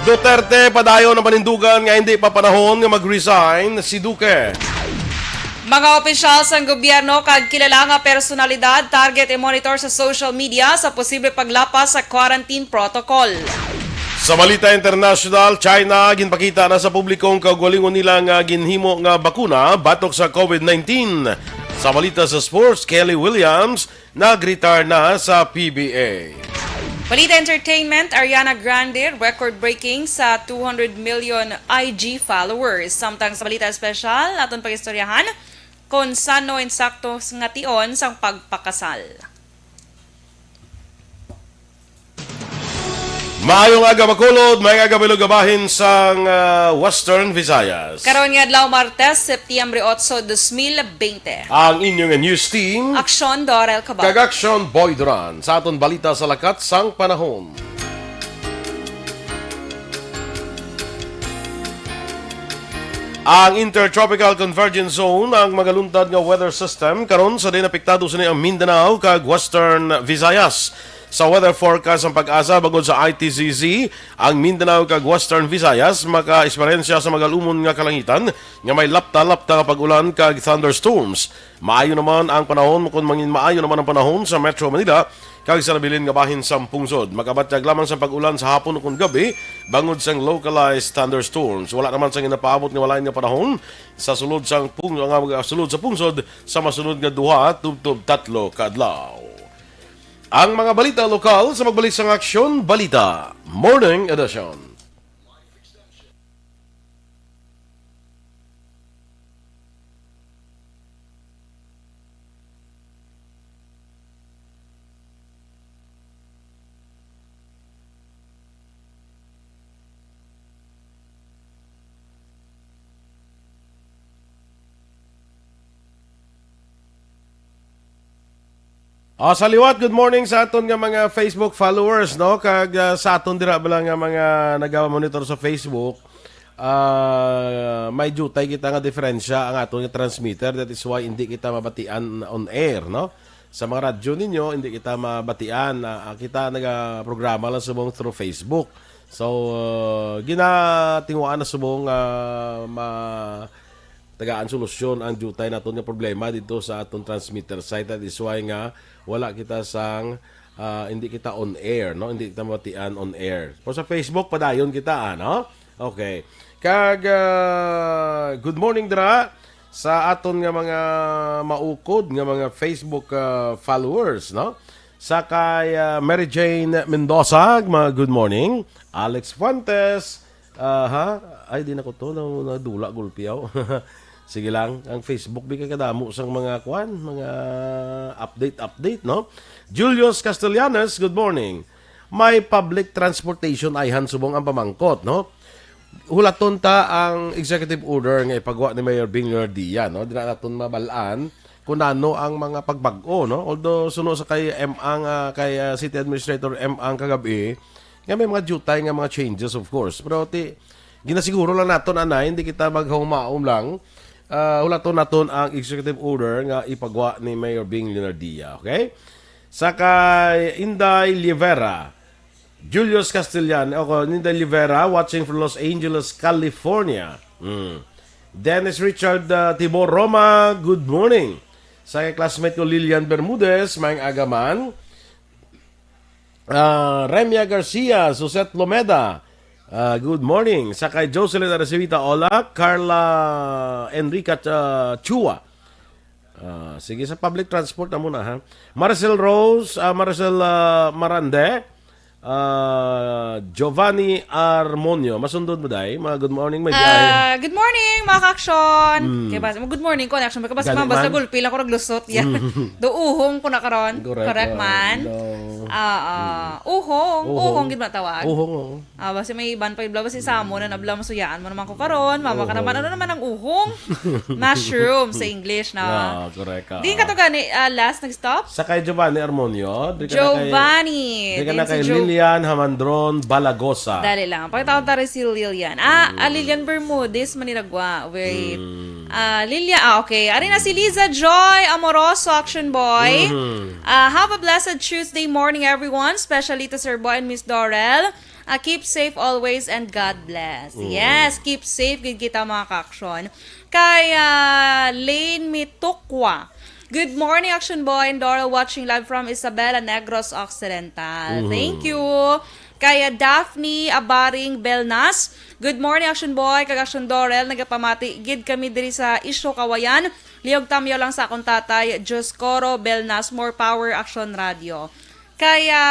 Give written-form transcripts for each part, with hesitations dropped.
Duterte padayon ng panindugan nga hindi pa panahon nga mag-resign si Duque. Mga opisyal sa gobyerno kag kilala nga personalidad target i-monitor sa social media sa posible paglapas sa quarantine protocol. Sa Balita International, China ginpakita na sa publikong kaugalingon nila nga ginhimo nga bakuna batok sa COVID-19. Sa Balita sa Sports, Kelly Williams nag-retire na sa PBA. Balita Entertainment, Ariana Grande record-breaking sa 200 million IG followers. Samtang sa Balita Special, aton pagistoryahan kung sano insakto nga tion sang pagpakasal. Maayong aga makulod, may aga bilugabahin sang Western Visayas. Karon nga adlaw Martes, Setyembre 8, 2020. Ang inyong news team, Aksyon, Dorel, Cabatu. Aksyon, Duran, sa aton balita sa lakat sang panahon. Ang Intertropical Convergence Zone ang magaluntad nga weather system karon sa din apektado sa ang Mindanao kag Western Visayas. Sa weather forecast ang pag-asa bangod sa ITCZ, ang Mindanao kag Western Visayas maka-eksperyensya sa magalumon nga kalangitan nga may lapta-lapta nga pag-ulan kag thunderstorms. Maayo naman ang panahon kung mangin maayo naman ang panahon sa Metro Manila kag sa nabilin nga bahin sa pungsod. Magabatyag lamang sa pag-ulan sa hapon ug gabi bangod sang localized thunderstorms. Wala naman sang ginapaabot nga walain nga panahon sa sulod sa pungsod sa masunod nga duha tubtob tatlo ka adlaw. Ang mga balita lokal sa magbalik sang Aksyon Balita Morning Edition. Sa liwat, good morning sa aton nga mga Facebook followers, no? Kag sa aton dira bala nga mga nagawa-monitor sa Facebook, may jutay kita nga diferensya ang aton nga transmitter. That is why hindi kita mabatian on air, no? Sa mga radyo ninyo, hindi kita mabatian. Kita nagaprograma lang subong through Facebook. So, ginatinguan na subong tagaan solusyon ang jutay naton nga problema dito sa aton transmitter site. That is why nga wala kita sang hindi kita on air, no? Hindi kita mabatian on air. O sa Facebook padayon kita, no? Okay. Kag good morning dira sa aton nga mga maukod nga mga Facebook followers, no? Sa kay Mary Jane Mendoza, good morning. Alex Fuentes, ay di na ko to nadula gulpiaw. Sige lang, ang Facebook bigay kadamo sang mga mga update, no? Julius Castellanos, good morning. May public transportation ayhan subong ang pamangkot, no? Hulaton ta ang executive order nga ipagawa ni Mayor Bing Lordia, no? Dina naton mabalaan kung ano ang mga pagbag-o, no? Although suno sa kay kay City Administrator kagabi, nga may mga jutay nga mga changes of course. Pero ginasiguro lang naton anay, hindi kita maghumaom lang. Hulaton naton ang executive order nga ipagawa ni Mayor Bing Leonardia, okay? Sa kay Inday Livera, Julius Castellano, Inday Livera watching from Los Angeles, California. Dennis Richard Tibor Roma, good morning. Sa kay classmate ko Lilian Bermudez, maayong agaman. Remia Garcia, Suset Lomeda, good morning. Sa kay Jocelyn Aracevita Ola, Carla Enrica Chua. Sige, sa public transport na muna, ha. Marcel Rose, Marcel Marande, Giovanni Armonio. Masundod mo day. Good morning, may biyahe. Good morning, mga ka-aksyon. Good morning ko, action. Basta gulpi lang ko naglusot yan. Uhong ko na karon. Correct man. Uhong gid ba tawag? Uhong. Basta may iban pa ibla basta samo na nabla masuyaan mo naman ko karon. Mama ka naman ano naman ang uhong? Mushroom sa English na. Correct. Di ka to gani last nag-stop? Sa kay Giovanni Armonio. Giovanni. Di ka na kay Lilian Hamandron Balagosa. Dali lang. Pakita ko tayo si Lilian. Lilian Bermudez maniragwa. Wait. Lilia, okay. Ari na si Liza Joy Amoroso, Action Boy. Have a blessed Tuesday morning, everyone. Especially to Sir Boy and Miss Dorel. Keep safe always and God bless. Yes, keep safe gid kita mga ka-aksyon. Kay Lane Mitukwa. Good morning, Action Boy and Dorel, watching live from Isabela, Negros Occidental. Thank you. Kaya Daphne Abaring Belnas. Good morning, Action Boy, kag Action Dorel, nagapamati gid kami diri sa Isyo Kawayan. Liog tamyo lang sa akong tatay, Joscoro Belnas, more power Action Radio. Kaya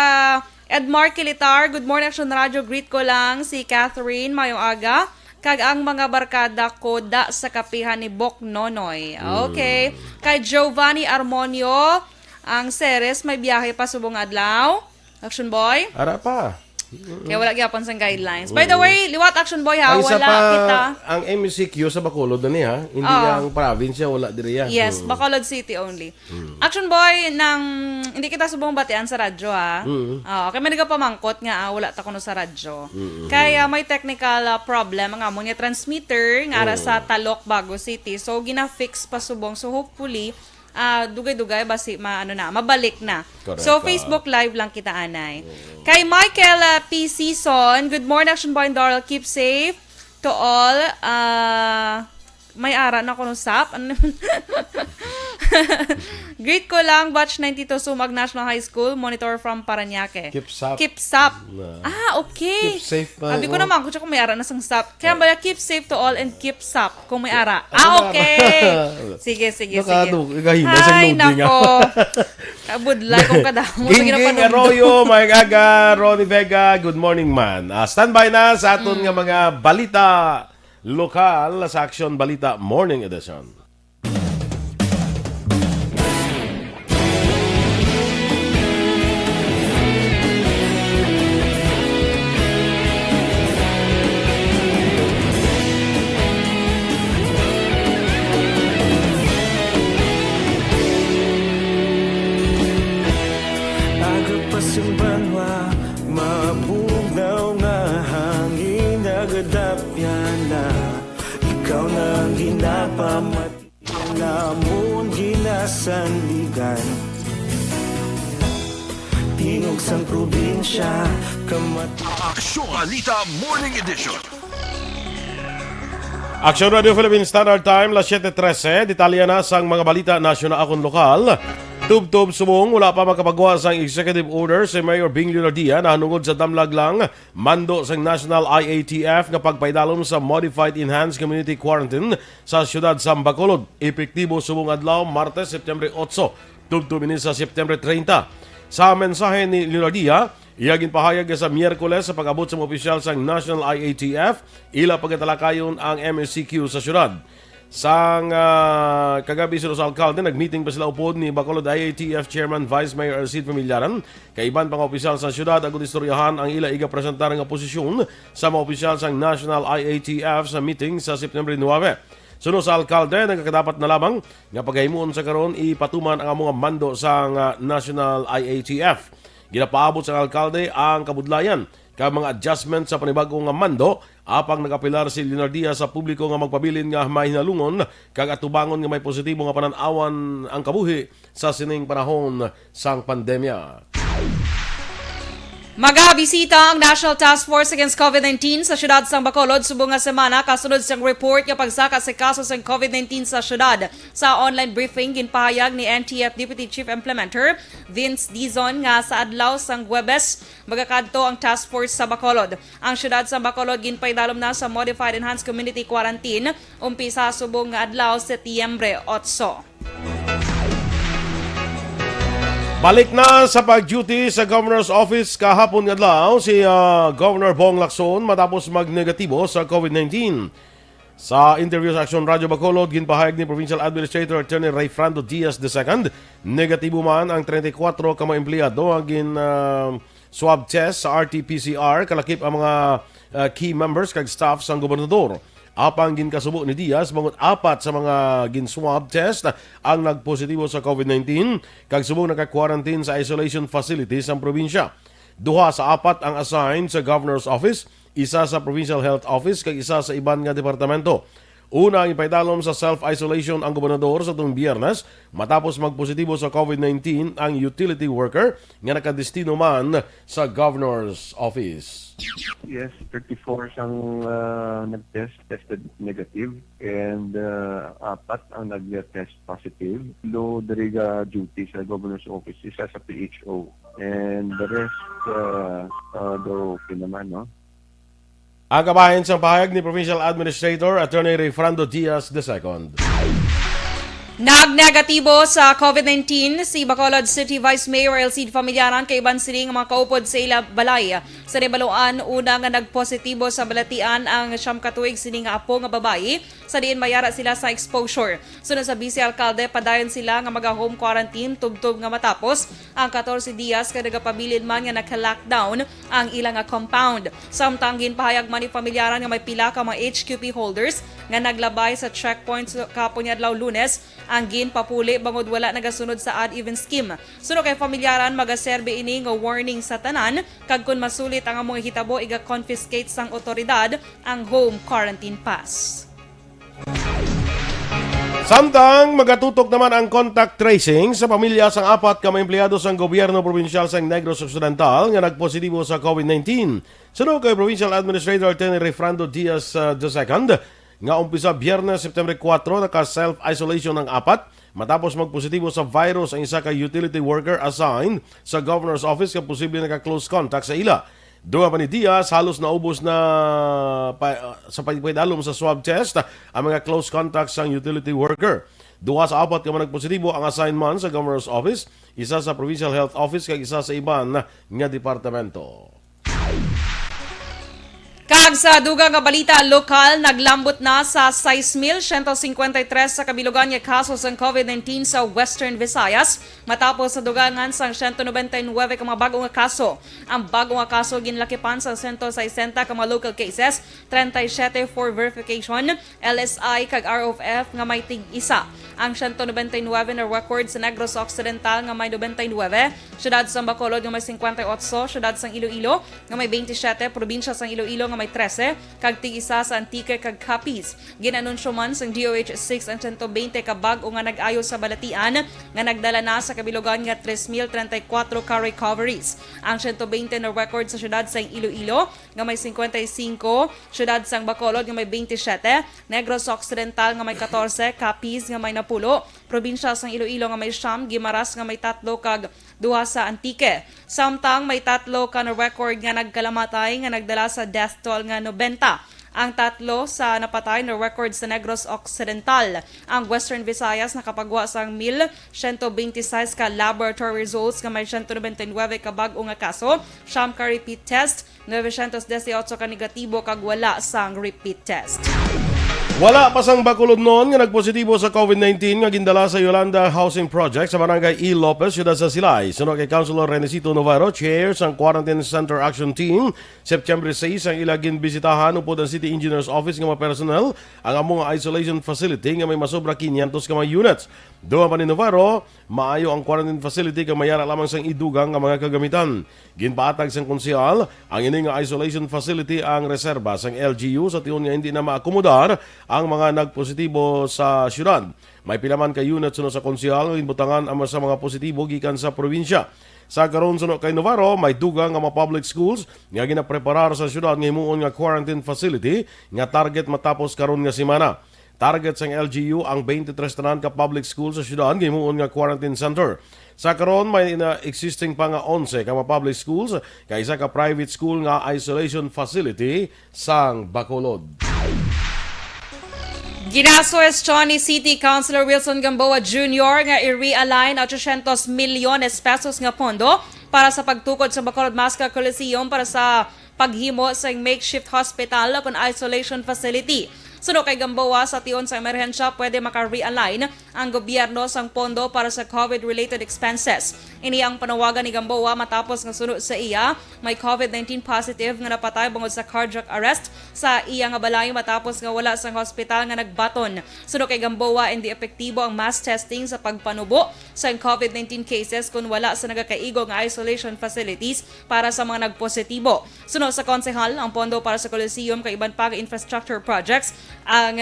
Edmar Kilitar, good morning Action Radio, greet ko lang si Catherine mayong aga. Kag ang mga barkada ko da sa kapihan ni Bok Nonoy. Okay. Kay Giovanni Armonio, ang Ceres may biyahe pa subong adlaw. Action Boy. Ara pa. Kaya wala gyapon sang guidelines. By the way, liwat Action Boy ha, Ang isa wala pa, kita. ang MCQ sa Bacolod na niya, hindi ang probinsya, wala diri yan. Yes, Bacolod City only. Action Boy, hindi kita subong batian sa radyo ha. Kaya may nagapamangkot nga, wala ta kuno sa radyo. Kaya may technical problem ang among transmitter nga ara sa Talok, Bago City. So, gina-fix pa subong. So, hopefully, dugay-dugay basi mabalik na. Correct. So Facebook live lang kita anay. Kay Michael P. Season, good morning Action Boy and Dorel, keep safe to all. May ara na ko no sap. Greet ko lang batch 92 Sumag National High School, monitor from Paranaque. Keep sap. Keep sap. Okay. Keep safe pa. Sabi ko naman kung may ara na sang sap. Kaya ba keep safe to all and keep sap kung may ara. Okay. Sige. Gahina sa Ay, loading. nako. Kabudlay kong kadamo. Ginging Arroyo, may aga, Ronnie Vega, good morning man. Standby na sa aton nga mga balita lokal sa Aksyon Balita Morning Edition. Agapasumbanwa, mabugnaw nga hangin nagadapyan na. Ikaw na ginapamati, namon ginasandigan. Tingog sang probinsya, Aksyon Balita Morning Edition. Aksyon Radio Philippine Standard Time, las 7:13. Detalya na sang mga balita nasyonal akong lokal. Tub-tub subong, wala pa makapagawa sang executive order si Mayor Bing Leonardia na hanungod sa damlag lang mando sang National IATF nga pagpaidalom sa Modified Enhanced Community Quarantine sa siyudad sa Bacolod. Epektibo subong adlaw, Martes, September 8. Tub-tub ini sa September 30. Sa mensahe ni Leonardia, iyagin pahayag sa Miyerkules sa pag-abot sa mga opisyal sang National IATF, ila pagkatalakayon ang MSCQ sa siyudad. Sang kagabi sa alkalde, nagmeeting pa sila upod ni Bacolod IATF Chairman Vice Mayor Arcid Familiaran. Kaiban pang opisyal sa siyudad, agad istoryahan ang ila iga-presentar nga posisyon sa mga opisyal sang National IATF sa meeting sa September 9. Sunod sa alkalde, nagkakadapat na lamang nga paghimuon sa karon ipatuman ang mga mando sa National IATF. Ginapaabot sa alkalde ang kabudlayan kag mga adjustment sa panibagong nga mando apang nagapilar si Leonardia sa publiko nga magpabilin nga mahinalungon kag atubangon nga may positibo nga panan-awan ang kabuhi sa sining panahon sang pandemya. Magabisita ang National Task Force Against COVID-19 sa siyudad sang Bacolod subong nga semana kasunod sang report nga pagsaka sa kaso sang COVID-19 sa siyudad. Sa online briefing ginpahayag ni NTF Deputy Chief Implementer Vince Dizon nga sa adlaw sang Huwebes magakadto ang task force sa Bacolod. Ang siyudad sang Bacolod ginpaidalom na sa Modified Enhanced Community Quarantine umpisa subong nga adlaw Setyembre 8. Balik na sa pag-duty sa Governor's Office kahapon nga adlaw si Governor Bong Lacson matapos magnegatibo sa COVID-19. Sa interview sa Aksyon Radio Bacolod, ginpahayag ni Provincial Administrator Attorney Ray Frando Diaz II, negatibo man ang 34 ka mga empleyado ang swab test sa RT-PCR kalakip ang mga key members kag staff sang gobernador. Apang ginkasubo ni Diaz, mangot 4 sa mga gin-swab test ang nagpositibo sa COVID-19 kag subong naka-quarantine sa isolation facilities ang probinsya. 2 sa 4 ang assigned sa Governor's Office, 1 sa Provincial Health Office kag 1 sa iban nga departamento. Una ang ipaidalom sa self-isolation ang gobernador sa itong Biyernes matapos magpositibo sa COVID-19 ang utility worker nga nakadestino man sa governor's office. Yes, 34 siyang tested negative and apat ang nag-test positive. Low deriga duty sa governor's office, isa sa PHO. And the rest, daw okay naman, no? Ang kabahin sa pahayag ni Provincial Administrator Attorney Refrando Diaz II. Nagnegatibo sa COVID-19 si Bacolod City Vice Mayor Elcid Familyaran kay iban sini nga mga kaupod sa ila balay. Sa Rebaluan, una nga nagpositibo sa balatian ang siyam katuig sini nga apo nga babayi sa diin mayara sila sa exposure. Sunod sa Vice Alcalde, padayon sila nga maga-home quarantine tubtob nga matapos ang 14 dias kada pabilin man nga naka-lockdown ang ilang nga compound. Samtang ginpahayag man ni Familyaran nga may pila ka mga HQP holders nga naglabay sa checkpoints kapon adlaw Lunes ang ginpapuli bangod wala nagasunod sa odd-even scheme. Suno kay Familyaran magaserbe ini nga warning sa tanan kag kun masulit ang among hitabo iga-confiscate sang otoridad ang home quarantine pass. Samtang magatutok naman ang contact tracing sa pamilya sang apat ka mga empleyado sang gobyerno probinsyal sang Negros Occidental nga nagpositibo sa COVID-19. Sunod kay Provincial Administrator Attorney Refrando Diaz II nga umpisa Biyernes September 4 naka-self-isolation ng apat matapos magpositibo sa virus ang isa ka utility worker assigned sa governor's office nga posible naka-close contact sa ila. Duha pa ni Diaz, halos naubos na sa pagpaidalom sa swab test ang mga close contacts sang utility worker. Duha sa apat ka man nagpositibo ang assigned man sa governor's office, isa sa provincial health office kag isa sa iban nga departamento. Kag sa dugang nga balita lokal, naglambot na sa 6,153 sa kabilugan nga kaso sa COVID-19 sa Western Visayas matapos sa dugangan sang 199 ka mga bagong nga kaso. Ang bagong nga kaso ginlakipan sa 160 ka mga local cases, 37 for verification, LSI kag ROF nga may tig-isa. Ang 199 na record sa Negros Occidental nga may 99, syudad sa Bacolod nga may 58, syudad sang Iloilo nga may 27, probinsya sang Iloilo nga may 13, kag tig-isa sa Antique kag Capiz. Ginanunsyo man sang DOH-6 ang 120 ka bag-o nga nag-ayo sa balatian nga nagdala na sa kabilugan nga 3,034 ka recoveries. Ang 120 na record sa syudad sang Iloilo nga may 55, syudad sang Bacolod nga may 27, Negros Occidental nga may 14, Capiz nga may 10, probinsya sang Iloilo nga may 9, Guimaras nga may 3 kag duha sa Antique. Samtang may 3 ka na record nga nagkalamatay nga nagdala sa death toll nga 90. Ang 3 sa napatay na record sa Negros Occidental. Ang Western Visayas nakapagwa sang 1,126 ka laboratory results nga may 199 ka bag-o nga kaso, 9 ka repeat test, 918 ka negatibo kag wala sang repeat test. Wala pa sang Bacolod noon nga nagpositibo sa COVID-19 nga gindala sa Yolanda Housing Project sa barangay E. Lopez, siyudad sa Silay. Sunod kay Councilor Renesito Navarro, chair sang Quarantine Center Action Team, September 6 ang ilagin bisitahan upod ang City Engineer's Office nga mga personnel ang among isolation facility nga may masobra 500 ka mga units. Duha pa ni Navarro, maayo ang quarantine facility nga mayara lamang sang idugang nga mga kagamitan. Ginpaatag sang konsyal, ang ini nga isolation facility ang reserba sang LGU sa tiyon nga hindi na maakomodar ang mga nagpositibo sa syudad. May pilaman ka unit sunod sa konsyal nga inbutangan ang sa mga positibo gikan sa probinsya. Sa karon sunod kay Navarro, may dugang nga mga public schools nga ginapreparar sa syudad nga himuon nga quarantine facility nga target matapos karon nga semana. Target sang LGU ang 23 tanan ka public schools sa syudad nga himuon nga quarantine center. Sa karon may existing pa nga 11 ka mga public schools kay isa ka private school nga isolation facility sang Bacolod. Ginasuestyon ni City Councilor Wilson Gamboa Jr. nga i-realign 800 milyones pesos nga pondo para sa pagtukod sa Bacolod Masca Coliseum para sa paghimo sa makeshift hospital upon isolation facility. Sunod kay Gamboa, sa tiyon sa emerhensya, pwede maka-realign ang gobyerno sang pondo para sa COVID-related expenses. Ini ang panawagan ni Gamboa matapos nga sunod sa iya, may COVID-19 positive nga napatay bangod sa cardiac arrest sa iya nga balay matapos nga wala sang hospital nga nagbaton. Sunod kay Gamboa, hindi epektibo ang mass testing sa pagpanubo sa COVID-19 cases kung wala sa nagakaigo nga isolation facilities para sa mga nagpositibo. Sunod sa konsehal, ang pondo para sa Coliseum kay iban pa infrastructure projects ang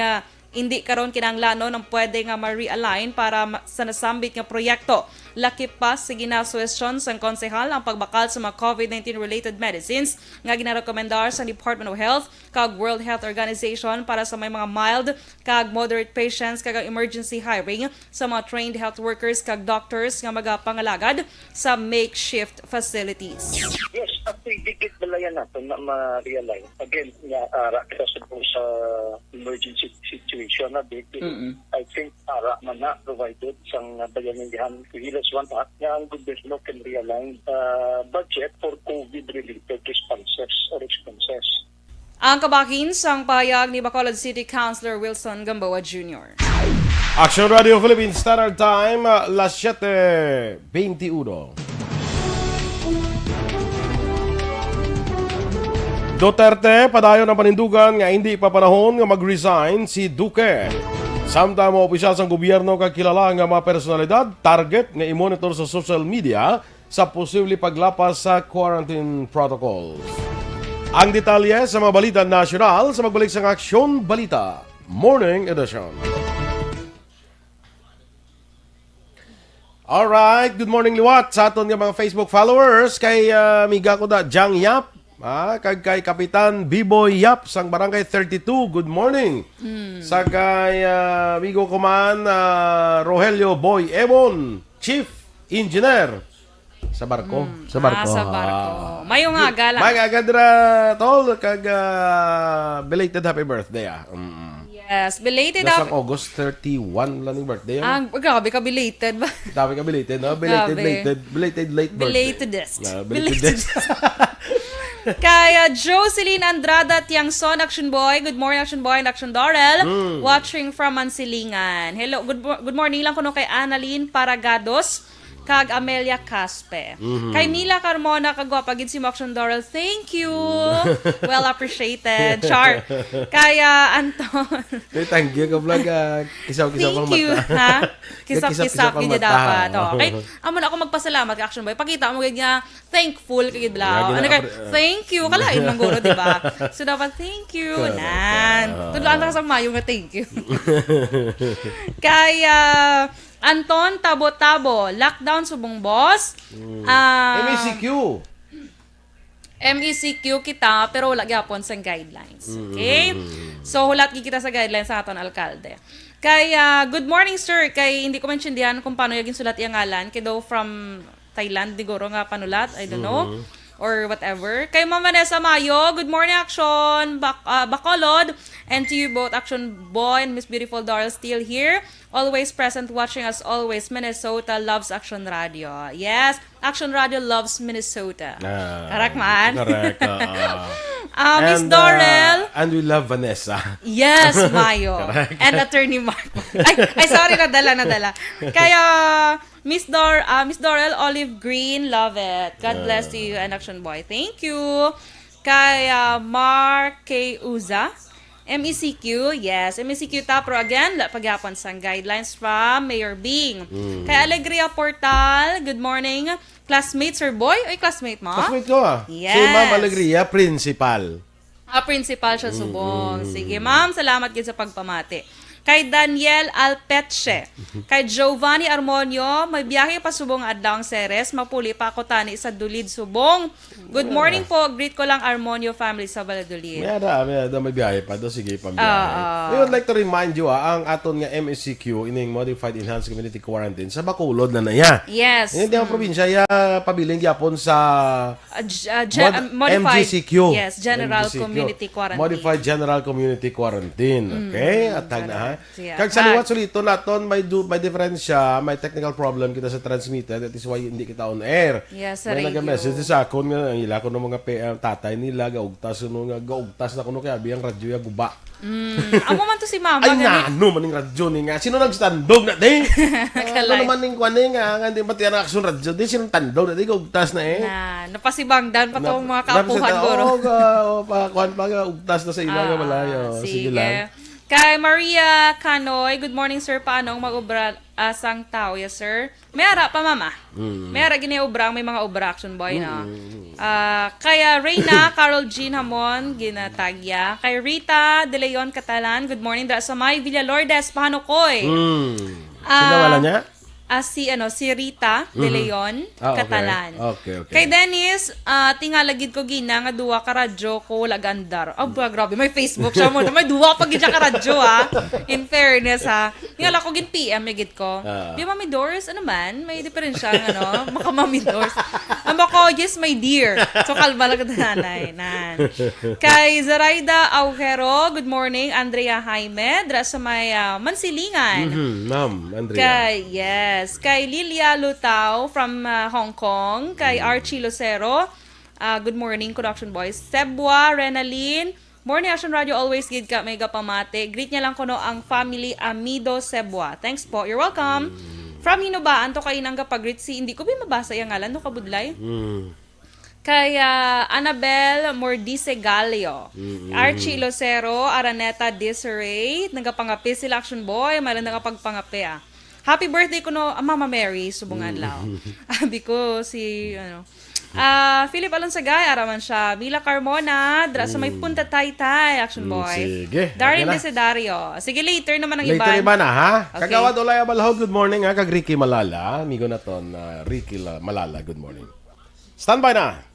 Hindi karon kinahanglan ng pwede nga ma-realign para sa nasambit nga proyekto. Laki pa sa ginasuwestyon sang konsehal ang pagbakal sa mga COVID-19 related medicines nga ginarekomendar sa Department of Health kag World Health Organization para sa may mga mild kag moderate patients kag emergency hiring sa mga trained health workers kag doctors nga magapangalagad sa makeshift facilities. Yes, at higit balayan natin na ma-realize. Again, kasi po sa emergency situation na big, I think man na provided sang bayanindihan Hilas one at nga ang gobyerno can realign budget for COVID-related responses or expenses. Ang kabakin sang payag ni Bacolod City Councilor Wilson Gamboa Jr. Aksyon Radio Philippines Standard Time, las 7:21. Duterte, padayon ang panindugan nga hindi pa panahon nga mag-resign si Duque. Samtang mga opisyal sa gobyerno kakilala nga mga personalidad, target nga i-monitor sa social media sa posible paglapas sa quarantine protocols. Ang detalye sa mga balita nasyonal sa magbalik sa Aksyon Balita Morning Edition. Alright, good morning liwat sa aton nga mga Facebook followers kay miga ko da Jang Yap. Kag kay Kapitan Biboy Yap sang Barangay 32, good morning. Sa kay Migo Kuman Rogelio Boy Ebon, Chief Engineer sa barko. Sa barko. Sa barko. Mayong aga lang. May aga dira tol kag belated happy birthday. Yes, belated Nasang up. August 31 lang yung birthday. Grabe ka belated ba? Dami ka belated, no? Belated late birthday. Belatedest. Belatedest. Kaya Jocelyn Andrada Tiangson, Action Boy. Good morning, Action Boy and Action Dorel. Watching from Mansilingan. Hello, good morning lang kuno kay Annalyn Paragados kag Amelia Caspe. Kay Mila Carmona kagwapagid si Action Dorel. Thank you. Well appreciated. Char. Kaya Anton. Thank you ka vlog. Kisaw-kisaw pang Thank you, mata. ha? Kisap-kisap pang yun mata. dapat. Okay. Amo na ako magpasalamat kay Action Boy. Pakita mo ganyan thankful kay Gidlaw. Ano kay thank you. Kalain man guro, di ba? So dapat thank you. Nan. Tudlaan na sa mayo nga thank you. Kaya Anton Tabo-Tabo, lockdown subong boss. MECQ. MECQ kita pero wala gyapon sa guidelines. Okay? So hulat kita sa guidelines sa aton alkalde. Kaya good morning sir, kay hindi ko maintindihan kung paano yagin sulat yung ngalan kay daw from Thailand diguro nga panulat, I don't know. Or whatever. Kay Ma'am Vanessa Mayo, good morning Action, Bacolod, and to you both Action Boy and Miss Beautiful Dorel still here. Always present, watching as always. Minnesota loves Action Radio. Yes, Action Radio loves Minnesota. Correct man? Correct. Miss Dorel. And we love Vanessa. Yes, Mayo. And Attorney Mark. Ay, sorry, nadala. Kaya, Miss Dorel, Olive Green, love it. God bless you and Action Boy. Thank you. Kaya, Mark K. Uza. MECQ, yes. MECQ tapro again, pagyapon sang guidelines from Mayor Bing. Kaya Alegria Portal, good morning. Classmate, Sir Boy? Ay, classmate mo? Classmate ko Yes. Si Ma'am Alegria, principal. Principal siya subong. Sige, ma'am, salamat gid sa pagpamati. Kay Daniel Alpeche. Kay Giovanni Armonio, may biyahe pa subong adlaw ang Ceres, mapuli pa ako tani sa Dulid subong. Good morning po, greet ko lang Armonio family sa Valladolid. May biyahe pa. Sige, pambiyahe. We would like to remind you, ang aton nga MSCQ, ining Modified Enhanced Community Quarantine, sa Bacolod na naya. Yes. Hindi ang probinsya, pabiling yapon sa Modified, MGCQ. yes, General MGCQ. Community Quarantine. Modified General Community Quarantine. Okay? At tagna ha. Siya. Kag sa liwat sulito naton may difference siya, may technical problem kita sa transmitter, that is why hindi kita on air. Yes, sa may radio. nag-message sa akon nga ila ko ng mga tatay nila gaugtas na kuno kaya biyang radyo ya guba. Amo man to si mama. Ay nano maning radyo ni nga sino nagstandog na di. Ano Kalay. naman ning kuan nga hindi pati ang aksyon radyo di sino tandog na di gaugtas na Napasibangdan pa tong mga kapuhan guro. Pa kuan pa ugtas na sa ilaga malayo. Sige lang. Kay Maria Canoy, good morning sir, paanong mag-ubra asang tao, yes sir? May ara pa mama. May ara gini ubrang, may mga ubra Action Boy na. Kaya Reyna, Carol Jean Hamon, ginatagya. Kay Rita De Leon Catalan, good morning. Dra sa may Villa Lourdes, Pahanukoy. Sino wala niya? Si Rita De Leon Okay. Catalan. Okay. Kay Dennis, tingalagid ko gina nga duwa ka radyo ko lagandar. Grabe, may Facebook siya mo. May duwa pag gina ka radyo In fairness Tingala ko gin PM gid ko. Di ba may doors ano man? May diferensya makamami doors. Ang bako, yes my dear. So kalma lang nanay. Kay Zaraida Aujero, good morning. Andrea Jaime, dra sa may Mansilingan. Ma'am, Andrea. Kay Lilia Lutao from Hong Kong. Kay Archie Lucero. Good morning, Production Boys. Sebwa, Renaline. Morning Action Radio, always gid ka, mega pamate. Greet niya lang kuno ang family Amido Sebwa. Thanks po. You're welcome. From Hinubaan to kay nang kapag-greet si, hindi ko mabasa yung ngalan, no kabudlay. Kay Annabel Mordice Galio. Archie Lucero, Araneta Desiree. Nagapangapis sila Action Boy. Malang nagapagpangapi Happy birthday ko Mama Mary, subungan lao. Abi ko si, Philip Alonsagay, araman siya. Mila Carmona, dra sa may Punta Taytay, Action Boy. Sige. Darin Okay na. Desidario. Sige, later naman ang Later iba na, ha? Okay. Kagawad Olay Abalahog, good morning, ha? Kag Ricky Malala. Amigo na ton, Ricky Malala, good morning. Standby na.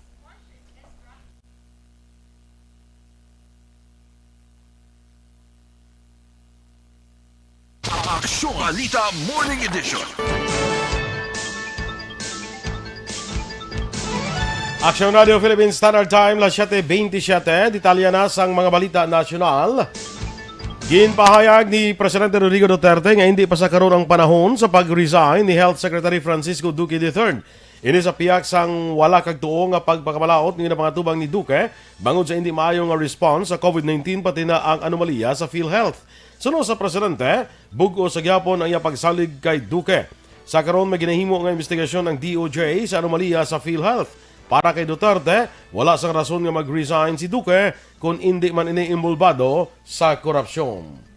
Aksyon Balita Morning Edition. Aksyon Radio Philippines Standard Time, las 7:27. Detalya na sang mga balita nasyonal. Ginpahayag ni Presidente Rodrigo Duterte nga hindi pa sa karon ang panahon sa pag-resign ni Health Secretary Francisco Duque III. Ini sa piyak sang wala kag tuo nga pagpakabalaot ni mga tubang ni Duque bangod sa hindi maayo nga response sa COVID-19 pati na ang anomalya sa PhilHealth. Sunod sa Presidente, bugo sa gyapon ang iya pagsalig kay Duque. Sa karon may ginahimo nga investigasyon ng DOJ sa anomalya sa PhilHealth. Para kay Duterte, wala sang rason nga mag-resign si Duque kung hindi man iniimbulbado sa korupsyon.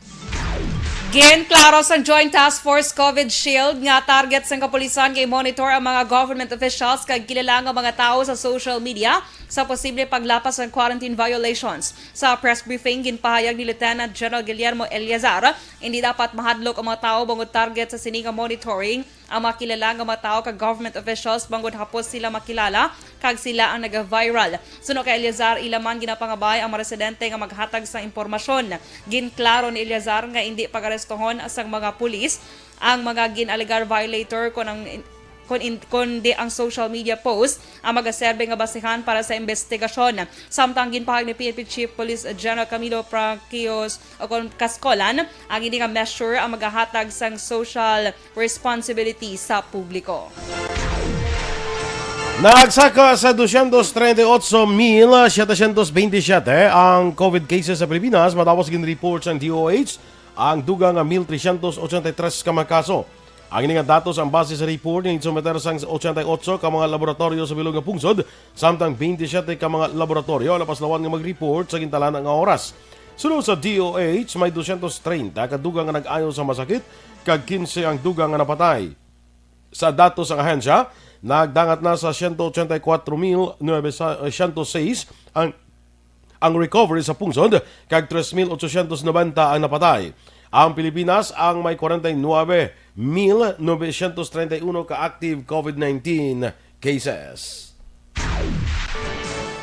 Klaro sa Joint Task Force COVID Shield nga target sa kapulisan kay monitor ang mga government officials kag kilala nga mga tao sa social media sa posible paglapas ng quarantine violations. Sa press briefing, ginpahayag ni Lieutenant General Guillermo Eliazar, hindi dapat mahadlok ang mga tao bangod target sa sininga monitoring ang mga kilala nga mga tao kag government officials bangod hapos sila makilala kag sila ang naga-viral. Suno kay Eliazar, ilaman ginapangabay ang mga residente nga maghatag sa impormasyon. Ginklaro ni Eliazar nga hindi pag-arestohon sa mga pulis ang mga ginalegar violator kundi ang social media post ang magaserbe nga basihan para sa investigasyon. Samtang ginpahag ni PNP Chief Police General Camilo Praquios o Cascolan ang hindi nga measure ang magahatag sang social responsibility sa publiko. Nagsaka sa 238,727 ang COVID cases sa Pilipinas matapos gin-report sa DOH ang dugang 1,383 ka mga kaso. Ang ininga datos ang base sa report ng isumeter sang 88 ka mga laboratorio sa bilog nga pungsod, samtang 27 ka mga laboratorio lapas lawan nga mag-report sa gintalan nga oras. Sunod sa DOH, may 230 ka dugang nga nag-ayo sa masakit, kag 15 ang dugang nga napatay. Sa datos ng ahensya, nagdangat na sa 184,906 ang recovery sa pungsod, kag 3,890 ang napatay. Ang Pilipinas ang may 49,931 ka-active COVID-19 cases.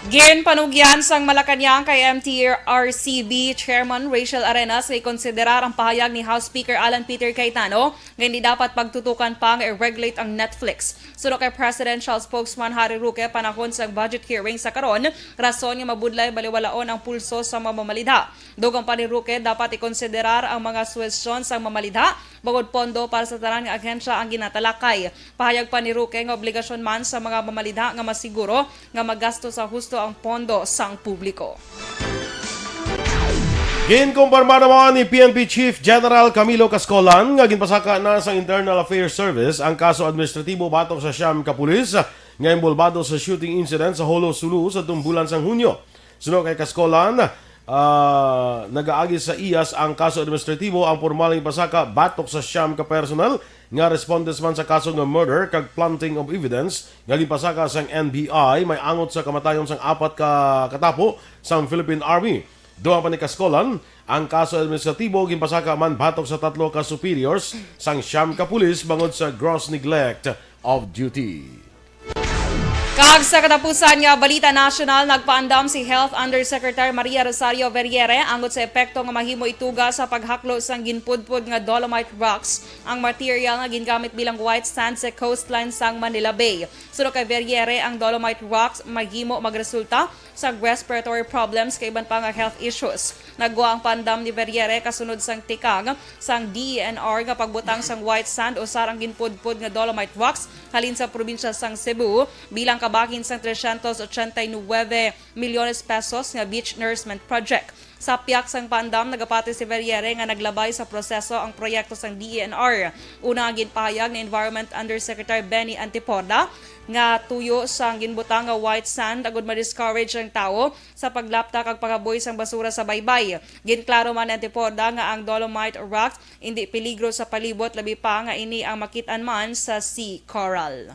Ginpanugyan sang Malacanang kay MTRCB Chairman Rachel Arenas ay konsiderar ang pahayag ni House Speaker Alan Peter Cayetano nga hindi dapat pagtutukan pa nga i-regulate ang Netflix. Suno kay Presidential Spokesman Harry Roque panahon sa budget hearing sa karon, rason nga mabudlay baliwalaon ang pulso sa mamamalidha. Dugang pa ni Roque dapat ikonsiderar ang mga suwestyon sa mamalidha bangod pondo para sa tanan nga ahensya ang ginatalakay. Pahayag pa ni Roque nga obligasyon man sa mga mamalidha nga masiguro nga magasto sa husto ang pondo sang publiko. Ginkumpirma naman ni PNP Chief General Camilo Cascolan nga ginpasaka na sa Internal Affairs Service ang kaso administratibo batok sa siyam ka pulis nga imbulbado sa shooting incident sa Holo Sulu sa bulan sang Hunyo. Suno kay Cascolan, nagaagi sa IAS ang kaso administratibo ang formaling pasaka batok sa siyam ka personal nga respondes man sa kaso nga murder kag planting of evidence nga pasaka sang NBI may angot sa kamatayon sang apat ka katapo sang Philippine Army. Duha pa ni kaskolan ang kaso administratibo ginpasaka man batok sa tatlo ka superiors sang siyam ka pulis bangod sa gross neglect of duty. Kag sa katapusan nga Balita National, nagpaandam si Health Undersecretary Maria Rosario Verriere angot sa epekto nga mahimo ituga sa paghaklo sang ginpudpud nga dolomite rocks ang material nga gingamit bilang white sand sa coastline sang Manila Bay. Suno kay Verriere, ang dolomite rocks mahimo magresulta sa respiratory problems kay iban pa nga health issues. Nagwa ang pandam ni Verriere kasunod sang tikag sang DENR nga pagbutang sang white sand o sarang ginpudpud nga dolomite rocks halin sa probinsya sang Cebu bilang kabahin sang 389 milyones pesos nga beach nourishment project. Sa piyak sang pandam, nagapati si Verriere nga naglabay sa proseso ang proyekto sang DENR. Una ang ginpahayag ni Environment Undersecretary Benny Antipoda nga tuyo sang ginbutang nga white sand agud ma-discourage ang tao sa paglapta kag pagaboy sang basura sa baybay. Ginklaro man ni Antipoda nga ang dolomite rocks hindi peligro sa palibot labi pa nga ini ang makit-an man sa sea coral.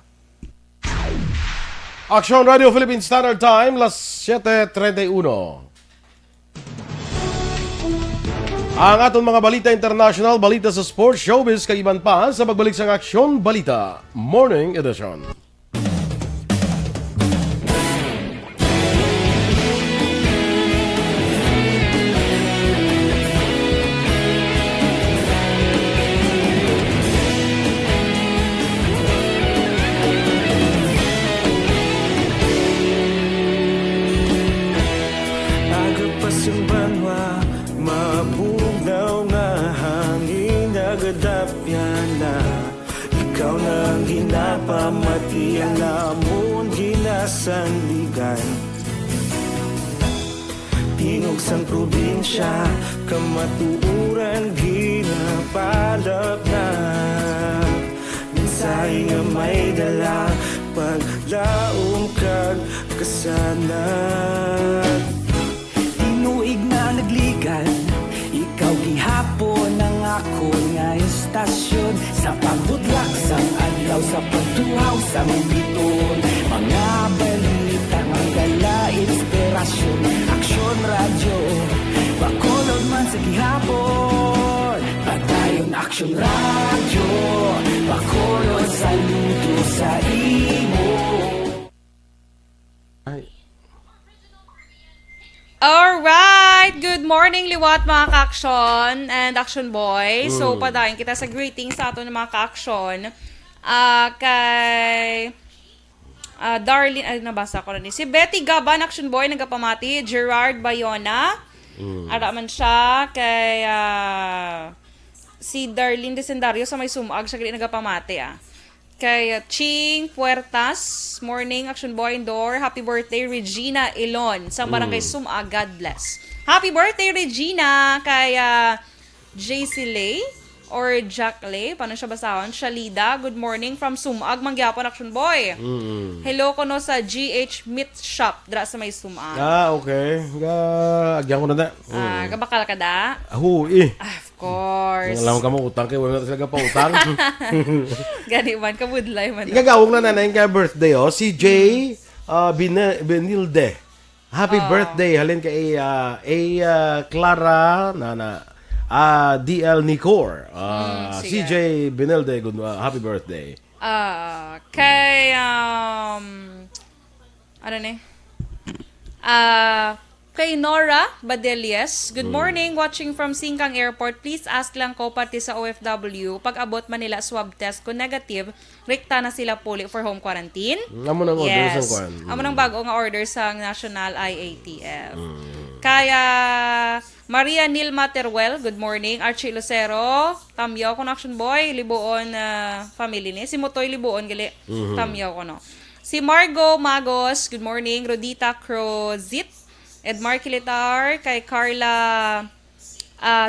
Aksyon Radio Philippine Standard Time, las 7:31. Ang atong mga balita international, balita sa sports, showbiz, kaiban pa sa pagbalik sa Aksyon Balita Morning Edition. Agapasumbanwa, mabugaw nga hangin nagadapyan na. Ikaw nang ginapamatian namon ginasandigan. Tingog sang probinsya, kamatuuran ginapalap na. Minsay nga may dala, paglaom kag kasanat. Tinuig na nagligan, ikaw gihapon ang ako nga istasyon. Sa pagbutlak sang adlaw, sa pagtuhaw sa biton. Mga balita, magdala inspirasyon. Aksyon radyo, bakolod man sa gihapon. Patayon Aksyon radyo, bakolod sa luto sa imo. Alright! Good morning, liwat mga ka-aksyon and action boy. So, padayon kita sa greetings sa ato ng mga ka-aksyon. Kay Darlene, ay nabasa ko na ni. Si Betty Gaban, action boy, nagapamati. Gerard Bayona. Ara man siya. Kay si Darlene Desendario sa may sumag, siya kaya nagapamati Kay Ching Puertas, morning, action boy indoor. Happy birthday, Regina Ilon. Sa barangay Sumag, God bless. Happy birthday, Regina. Kay JC Lay or Jack Lay. Paano siya basahon? Shalida, good morning from Sumag, Mangyapon, action boy. Hello ko no sa GH Meat Shop, dra sa may Sumag. Okay. Agyan ko na na. Kabakal ka da? Of course. Alam ka mo utang kay wala na sila pa utang. Gani man, kabudlay man. Igagawong na nanay ka birthday si Jay Benilde. Happy birthday halin kay Clara DL Nicor. CJ Benilde, good happy birthday. Kay ano ni? Kay Nora Badelies, good morning, watching from Singkang Airport. Please ask lang ko pati sa OFW, pag abot Manila swab test ko negative, rekta na sila puli for home quarantine. Amo nang order Yes. sa Amo nang bago nga order sa National IATF. Kaya Maria Nilma Teruel, good morning. Archie Lucero, tamyaw ko na action boy, libuon family ni. Si Motoy libuon gali, tamyaw ko no. Si Margo Magos, good morning. Rodita Crozit, Edmar Kilitar, kay Carla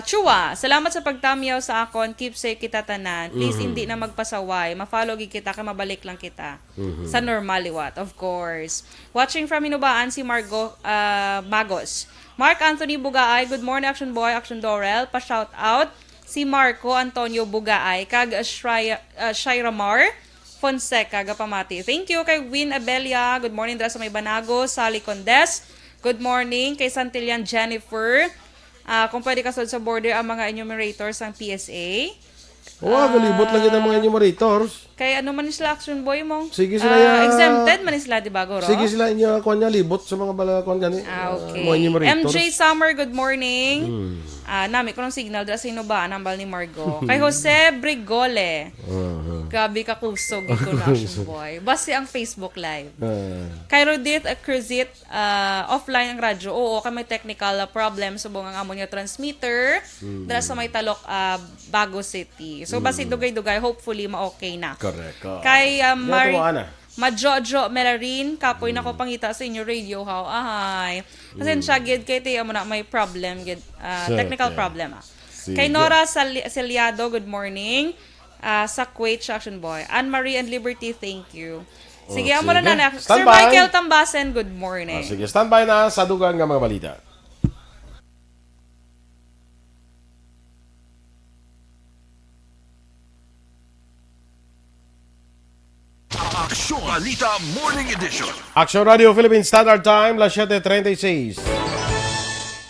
Chua, salamat sa pagtamyaw sa akon. Keep safe kita tanan. Please, hindi na magpasaway. Ma-follow gid kita, kay mabalik lang kita. Sa normal liwat, of course. Watching from Inubaan, si Margo Magos. Mark Anthony Bugaay, good morning, Action Boy, Action Dorel. Pa-shout out. Si Marco Antonio Bugaay, kag Shaira Mar Fonseca, gapamati. Thank you kay Win Abelia. Good morning, dra sa may Banago. Sally Condes. Good morning kay Santillan Jennifer. Kung pwede kasod sa border ang mga enumerators ng PSA. Galibot lang kita mga enumerators. Kay ano man sila, Action Boy mo? Sige sila exempted man sila, di ba, Goro? Sige sila inyo kuan niya libot sa mga balakon gani. Okay. Mga enumerators. MJ Summer, good morning. Nami ko ng signal dra sa Inubaan, nambal ni Margo. Kay Jose Brigole. Gabi ka kusog ito na, Action Boy. Basta ang Facebook Live. Kay Rodith Cruzit, offline ang radyo. Oo, kay may technical problem sa buong ang amo niya transmitter. Dara sa may Talok, Bago City. So, basta dugay-dugay, hopefully, ma-okay na. Correct. Kay Majojo Melarin, kapoy na ko pangita sa inyo radio, how? Ahay. Kasi siya, gid, kay tiyo mo na may problem, gid, technical problem. Kay Nora Saliado, good morning. Sa Kuwait, Action Boy. Anne-Marie and Liberty, thank you. Sige, amo na na. Sir Michael Tambasen, good morning. Sige, standby na sa dugang nga mga balita. Aksyon Balita Morning Edition. Action Radio Philippines Standard Time, las 7:36.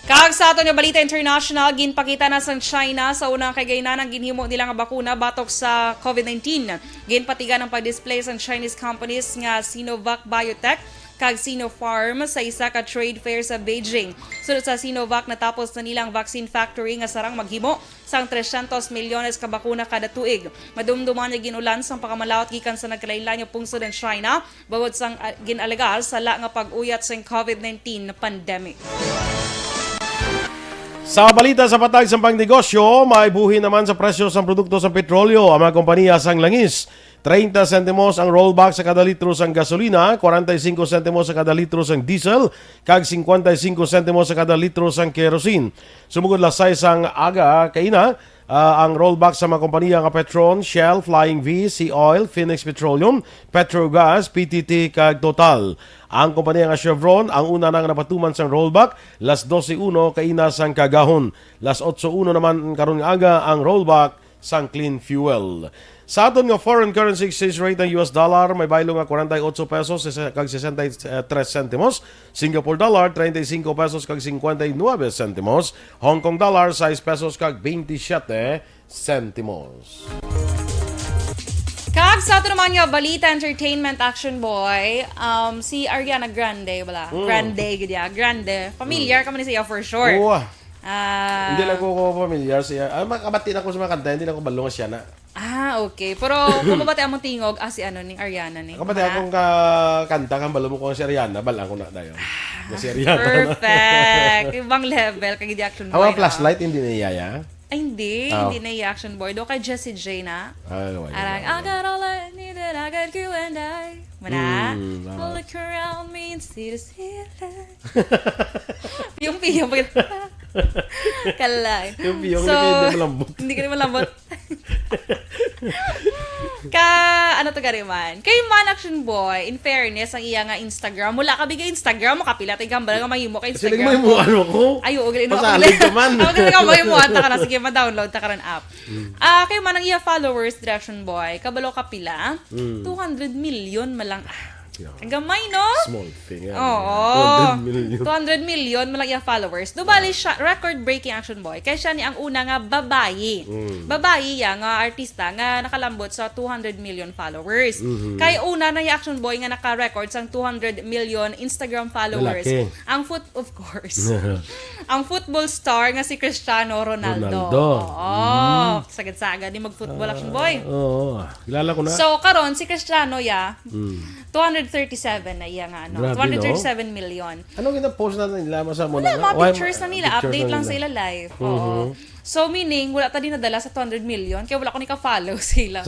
Kag sa ato nga Balita International, ginpakita na sa China sa unang kagaynan ang ginhimo nila nga bakuna batok sa COVID-19. Ginpatigan ang pag-display sa Chinese companies nga Sinovac Biotech kag Sinopharm sa isa ka trade fair sa Beijing. Sulod sa Sinovac, natapos na nilang vaccine factory nga sarang maghimo sang 300 milyones ka bakuna kada tuig. Madumduman niya ginulan sang pakamalawat gikan sa nagkalain-lain nga pungsod ng China bawod sang ginalegar sa nga pag-uyat sa COVID-19 na pandemic. Sa balita sa patag sa pangnegosyo, may buhi naman sa presyo sa produkto sa petrolyo ang mga kompanya sang langis. 30 sentimos ang rollback sa kada litro sang gasolina, 45 sentimos sa kada litro sang diesel, kag 55 sentimos sa kada litro sang kerosene. Sumugod lasay sang aga kaina, ang rollback sa mga kompanya nga Petron, Shell, Flying V, Sea Oil, Phoenix Petroleum, Petrogas, PTT kag Total. Ang kompanya nga Chevron ang una nang napatuman sang rollback, las 12:01 kaina sang kagahon. Las 8:01 naman karon nga aga ang rollback sang clean fuel. Sa aton nga foreign currency exchange rate ng US dollar, may baylo nga 48 pesos kag 63 centimos. Singapore dollar, 35 pesos kag 59 centimos. Hong Kong dollar, 6 pesos kag 27 centimos. Kag sa ito naman nga Balita Entertainment, Action Boy, si Ariana Grande, Grande. Familiar ka man siya for sure. Oo. Hindi lang ko familiar siya. Makabati na ko sa mga kanta, hindi lang ko balong siya na. Okay. Pero kung mabati among tingog, si ni Ariana ni. Kapag akong kanta kang balong mo ko si Ariana, balang ko na tayo. Si Ariana. Perfect. Ibang level kag Action Boy. Ang flashlight hindi na iyaya? Ay, hindi. Hindi na i-Action Boy. Do kay Jessie J na. Arang, I got all I needed, I got you and I. Mana? Look around me and see the ceiling. Yung piyong. Kalay. Yung piyong na kayo hindi malambot. Hindi ka rin malambot. Ano to gari man? Kay man Action Boy, in fairness, ang iya nga Instagram, mula ka bigay Instagram, makapila tayo gambala nga mahimo ka Instagram. Sila nga mahimo ano ko? Ay, oo, galing. Pasalig ka man. Ako galing ka mahimo, anta ka na. Sige, ma-download ta ka rin app. Kay man ang iya followers, Action Boy, kabalo kapila, 200 million malang. Ang gamay, no? Small thing. Oo. 200 million. 200 million malang iya followers. Dubali siya, record-breaking Action Boy. Kaya siya ni ang una nga babayi. Babayi ya nga artista nga nakalambot sa 200 million followers. Kaya una na yung Action Boy nga naka-record sa 200 million Instagram followers. Malaki. Of course. Ang football star nga si Cristiano Ronaldo. Oo. Sagad-sagad ni mag-football Action Boy. Oo. Kilala ko na. So, karon si Cristiano 237 na iya nga, no? Grabe, 237 million. Anong gina-post na nila? Masa mo Wala, na? mga pictures na nila. Update lang sa ila live. Oo. So, meaning, wala ta din nadala sa 200 million kaya wala ko ni ka-follow sila.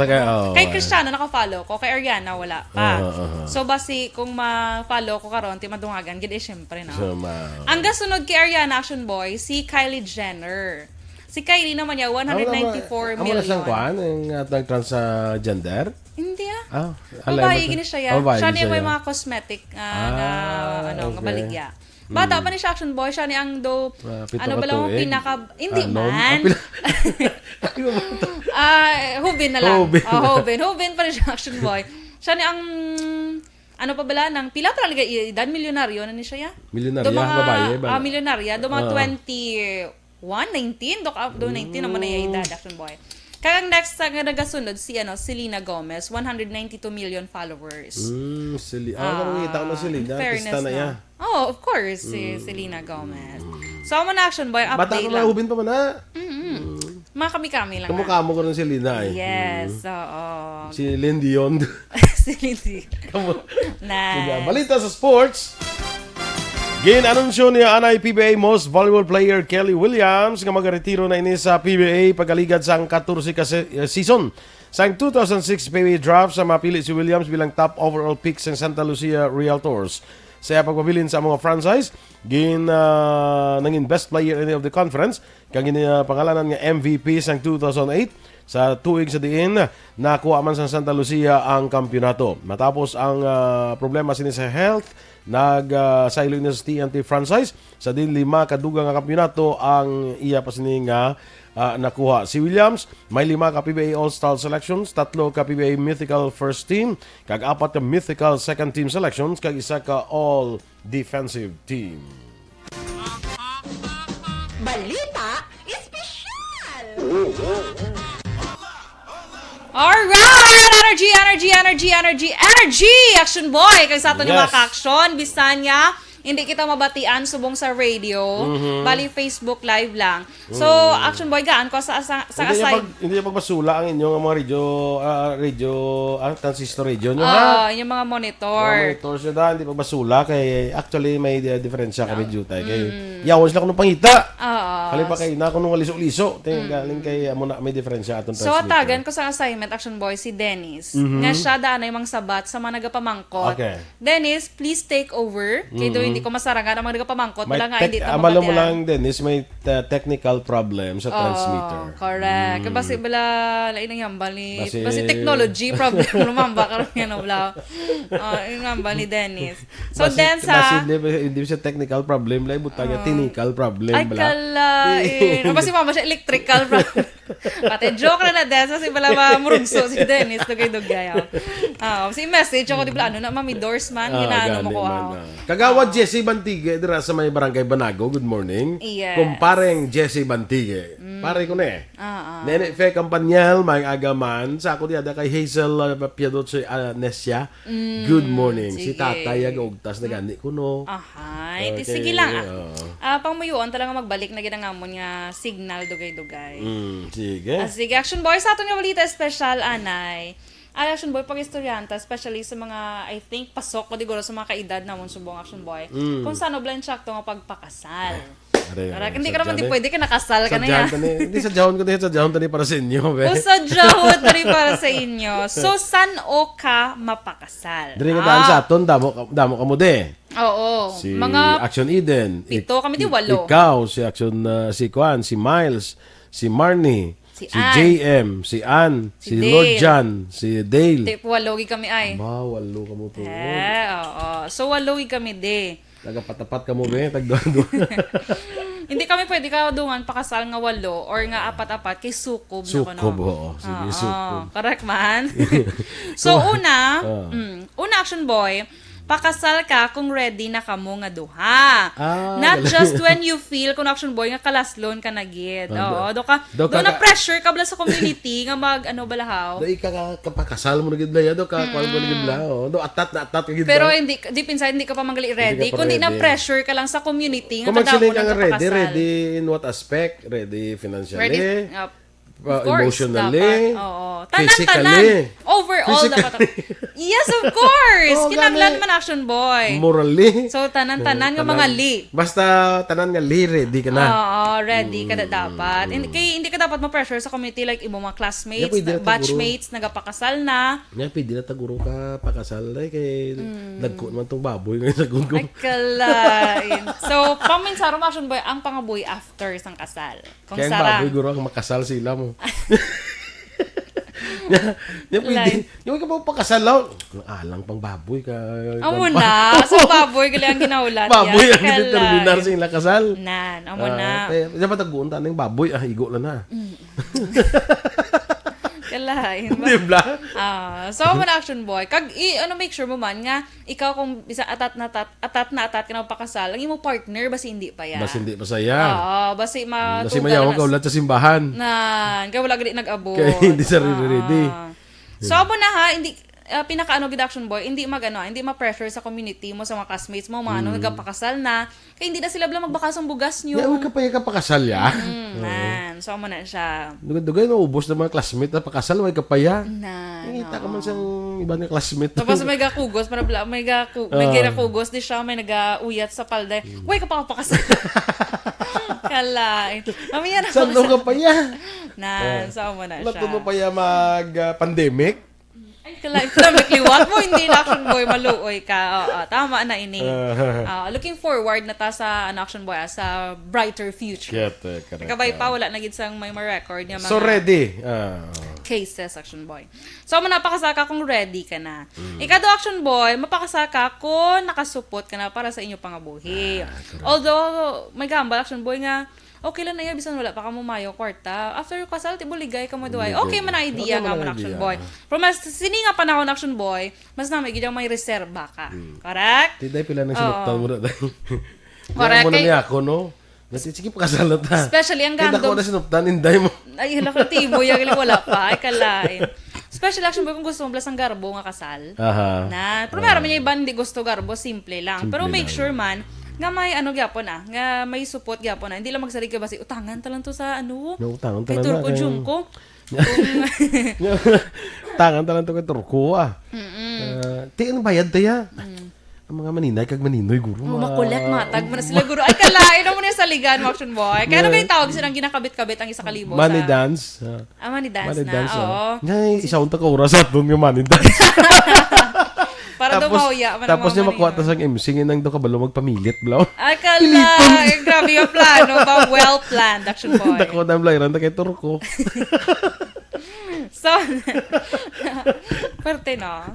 Kay Cristiano, naka-follow ko. Kay Ariana, wala pa. So, basi, kung ma-follow ko karon ti madungagan, gid syempre na. Ang gasunod kay Ariana, Action Boy, si Kylie Jenner. Si Kylie naman niya, 194 Amo na siyang million. kuan, yung transgender? Hindi Ah, babae gini siya yan. babae Siya gini niya may siya. mga cosmetic nga okay. baligya. Bata pa ni siya Aksyon Boy, siya ni ang do, pito ano ka ba lang tuig. pinaka, hindi Anon? man. Hubin na lang. Hubin. Hubin pa rin siya Aksyon Boy. Siya ni ang, ano pa bala, ng pila pa talaga, edad milyonaryo na ni siya ya. Milyonarya, Do mga, babae, bala. milyonarya, do mga 19, do 19 naman na yung edad Aksyon Boy. Kaya ang next nga nagasunod si Selena Gomez, 192 million followers. Nakita ko na Selena. Artista na yan. Oh, of course, si Selena Gomez. So, mo na Aksyon Boy, Bata update ko na, lang. hubin pa man na. Mga kami-kami lang. Kamukha mo ko rin Selena eh. Yes, oo. Si Celine Dion. Si Lindsay. Nice. Balita sa sports. Ginanunsyo ni Anay PBA Most Valuable Player Kelly Williams nga magaretiro na ini sa PBA pagaligad sa 14 ka season. Sa 2006 PBA draft sa mapili si Williams bilang top overall pick sa Santa Lucia Realtors. Sa pagpabilin sa mga franchise, nanging best player of the conference, kang pangalanan nga MVP sa 2008. Sa tuig sa diin, nakuha man sa Santa Lucia ang kampyonato. Matapos ang problema sini sa health, nag-silo na sa TNT franchise. Sa din 5 kadugang nga kampyonato ang iya pa sini nga nakuha. Si Williams may 5 ka PBA All-Star selections, 3 ka PBA Mythical First Team, kag 4 ka Mythical Second Team selections, kag 1 ka All Defensive Team. Balita espesyal! Alright! Energy! Action Boy! Kaya sa ato yung Yes. mga ka-action, Bisanya, hindi kita mabatian subong sa radio, bali Facebook live lang. So, Action Boy, gaan ko sa aside. Hindi niya pagbasula ang inyong mga transistor radio nyo, ha? Yung mga monitor. Mga monitors nyo da, hindi pagbasula. Kay actually may diferensya kami jutay. Kay yawon sila kung pangita. Halin pa kay na kung nung liso-liso. Galing kay mo na may diferensya atong So, transmitter. tagan ko sa assignment, Action Boy, si Dennis. Nga siya daan ay mga sabat sa mga nagapamangkot. Okay. Dennis, please take over. Kaya doon hindi ko masarangan ang mga nagapamangkot. May Wala nga, hindi ito amalo mo mabatian. lang, Dennis, may technical problem sa transmitter. Correct. Basi bala lain ang yambal ni Basi- technology problem lumamba karon nga no bla. Yung yambal ni Dennis. So then sa hindi siya technical problem, lai butang niya technical problem ay kalain. Basi mama siya electrical problem. Pati joke na Dennis kasi bala mamurugso si Dennis dugay-dugay. Si message ako di bala ano na mami Dorsman ginaano mo ko. Kagawad Jesse Bantige dira sa may barangay Banago. Good morning. Yes. Kumpareng Jesse Bantige. Pare ko na eh. Nene fe kampanyal may agaman sa ako diada kay Hazel Piadot si Nesia. Good morning. Si Sige. tatay ag ugtas na gani kuno. Ahay, Okay, sige lang. oo. Pangmayuon talaga magbalik na ginangamon nga signal dugay-dugay. Sige. Sige, Action Boy, sa aton nga balita special, anay. Action Boy, pag istoryanta, especially sa mga, I think, pasok ko diguro sa mga kaedad namon subong Action Boy, kung saan blind shock to nga pagpakasal. Correct. Hindi ka naman di pwede ka nakasal ka na yan. Hindi sa jahon ko din, sa jahon tani para sa inyo. Be. O sa jahod rin para sa inyo. So, saan o ka mapakasal? Diri nga daan sa aton, damo ka mo de. Oo. Si Mga Action Eden. pito, kami di walo. Ikaw, si Action, si Kwan, si Miles, si Marnie, Si si Ann. JM, si Ann, si Dale. Lord John, si Dale. tip, walogi kami ay. Walo ka mo to. Oo. So, walogi kami de. Tagapatapat ka mo, be. Tagdoon. Hindi kami pwede ka dungan pakasal nga walo or nga apat-apat kay sukob. Sukob, oo. Sige, sukob. Correct man. So, una Action Boy, pakasal ka kung ready na kamo nga duha. Not just when you feel kung Action Boy nga kalaslon ka na gid. Oo, do na pressure ka bala sa community nga mag ano balahaw. Dahil ka kapakasal mo na gid laya, do ka kuan mo na gid la. Do atat ka gid. Pero hindi deep inside hindi ka pa magali ready. Hindi ka pa Kundi na ready. pressure ka lang sa community nga Kung kadamo magsiling na ka nga ready, kapakasal. ready in what aspect? Ready financially? Ready Of course, emotionally, dapat. Oo. physically, Tanan. Overall, dapat. Yes, of course. Oo, Kinanglan gani. man action boy. morally. So, tanan-tanan nga mga li. Basta tanan nga li, ready ka na. Oo, ready ka na dapat. Hindi ka dapat ma-pressure sa community like imo mga classmates, Yeah, pwede na batchmates, nagapakasal na. Nga, pwede na taguro ka pakasal ay kay dagko naman tong baboy ngayon sa gunggo. Ay, kalain. So, paminsaro mo action boy, ang pangaboy after sang kasal. Kung Kaya ang sarang. baboy guro ang makasal sila mo. Yan pwede. Yung ka pa pakasal lang. Alang pang baboy ka. Amo na. So, baboy, gali ang ginaulat. Baboy yan. ang determinar sa ilang kasal. Nan, amo na. Dapat taguon ta ng baboy. Igo lang na. Kalain. Di ba? So, man action boy. Make sure mo man nga, ikaw kung bisa atat na atat ka na pakasal, ang imo partner, basi hindi pa yan. Bas hindi pa saya. Oo, basi Kasi mayaw ka ulat sa simbahan. Kaya wala gali nag-abot. Kaya hindi sa ready. So, amo na ha, hindi, pinaka-ano gid action boy, hindi ma-pressure sa community mo, sa mga classmates mo, mga nagpakasal na, kaya hindi na sila bala magbakasang bugas nyo. Yaw ka pa yung kapakasal ya. Man, so amo na siya. Dugay naubos na mga classmate na pakasal, way kapaya. Nakita ka man siyang iba ng classmate. Tapos may gakugos, may ginakugos di siya, may nag-uyat sa palday. Uy, kapakasal. Kalain. Mamaya na Saan daw kapaya? so amo na Wala siya. to pa ya mag-pandemic. Ay, kalain, liwat mo, hindi na action boy, maluoy ka. Oo, tama na ini. Looking forward na ta sa action boy, sa brighter future. Kabay pa, wala na gid sang may ma-record niya mga So ready. cases, action boy. So, napakasaka kung ready ka na. Ikado, action boy, mapakasaka kung nakasupot ka na para sa inyo pangabuhi. Although, may gambal, action boy nga, okay lang na yan, bisan wala pa ka mumayo kwarta. After yung kasal, tibuligay ka mo duway. Okay man ang idea nga man action boy. Pero mas sini nga panahon action boy, mas namin gidyang may reserba ka. Correct? Tiday pila nang sinuktan mo na tayo. Correct. Mo na niya ako, no? Sige pakasal na ta. Especially ang Kaya gandong. ko na sinuktan, inday mo. Ay, hala ka tibo, yung wala pa. Ay, kalain. Special action boy kung gusto mo plus ang garbo nga kasal. Pero meron man yung iba hindi gusto garbo, simple lang. Pero make sure man, nga may gyapon nga may support gyapon na. Hindi lang magsarig ka basi utangan talang to sa Utangan kay Turko Jungko. Tangan talang to kay Turko Tingnan bayad taya. Ang mga maninay kag maninoy guro. Makulit matag mo na sila guro. Ay kalain mo na sa ligan mo action boy. Kaya kayo tawag silang ginakabit-kabit ang isa kalibo Money sa dance. money dance na. Oo. Ngay isaw ta ka oras aton nga money dance. Para dumawya man ang Tapos mga niya makuha manino. ta sang MC nang do kabalo magpamilit blaw. Ay kalain. Grabe yung plano ba? Well planned action boy. Dako na blayran ta kay Turko. So, parte no.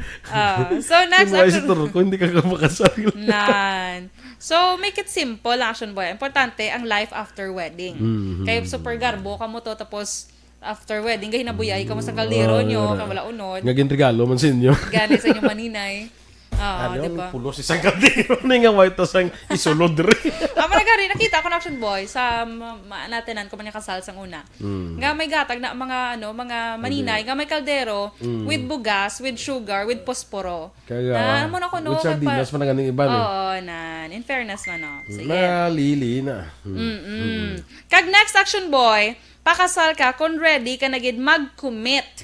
So, next Kung si action. Turko hindi ka makasal. Nan. So, make it simple, action boy. Importante, ang life after wedding. Kaya super garbo ka mo to, tapos after wedding, kaya hinabuyay ka mo sa kaldero nyo, kaya wala unod. Nga ginregalo man sa inyo. Gani sa inyong maninay. Ano, diba? pulo si sang kaldero na nga white to sang isulod rin. Nagari, nakita ko na action boy sa natinan ko man yung kasal sang una. Nga may gatag na mga maninay, nga may kaldero with bugas, with sugar, with posporo. Kaya mo na ko no. with sardinas pa na ganing iba Oo, nan. In fairness man no. Sige. Malili na. Kag next action boy, pakasal ka kung ready ka na gid mag-commit.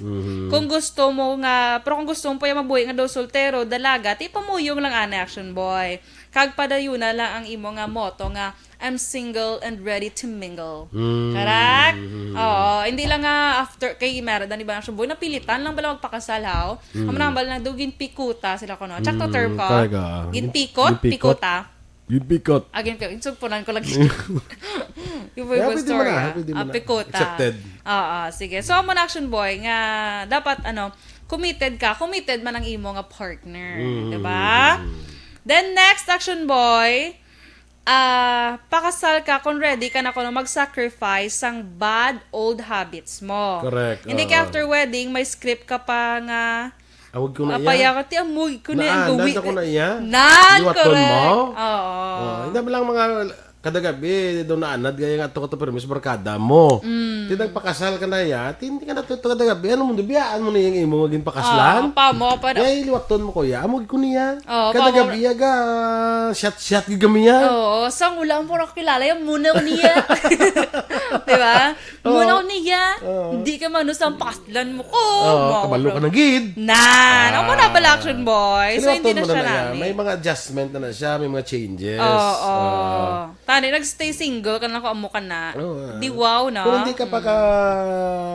Kung gusto mo nga, pero kung gusto mo pa yung mabuhi nga daw soltero, dalaga, pamuyong lang ana action boy. Kag padayon na lang ang imo nga motto nga I'm single and ready to mingle. Correct? Oo, hindi lang nga after kay meron dan iba action boy napilitan lang bala magpakasal haw. Amo nang bala na dugin pikuta sila kono. Check to term ko. Ginpikot, pikuta. Yung pikot. Again, insulpunan ko lagi. Yung boy Yeah, was pwede mo story. na, pwede mo na. Pikota. Accepted. Sige. So, mo na action boy, nga dapat, committed man ang imo nga partner. Diba? Then, next action boy, pakasal ka kung ready ka na kuno mag-sacrifice sang bad old habits mo. Correct. Hindi ka after wedding, may script ka pa nga, Awag ko na apaya iya. ka, amoy ko na yung gawi. Nasa ko na iya. Nan, Iwaton correct. mo. Oo. Hindi ba lang mga kada gabi doon na anad gaya nga to ka to permis barkada mo. Tinang pakasal ka na ya, hindi ka na to kada gabi. Ano mo biyaan mo na yung imo maging pakaslan? Pa mo pa na. Ay liwaton mo kuya. Amog ko niya. Oo, Kada pa mo- gabi ga shot gigami niya. Oo, sang ulang puro kilala yung muna ko niya. Diba? Muna ko niya. Hindi ka man sa paslan mo ko. Kabalo ka ng gid. Ako na pala action boy. So, hindi na siya namin. May mga adjustment na siya, may mga changes. Tani, nagstay single ka na ko amo ka na. Di wow na. Kung hindi ka pa ka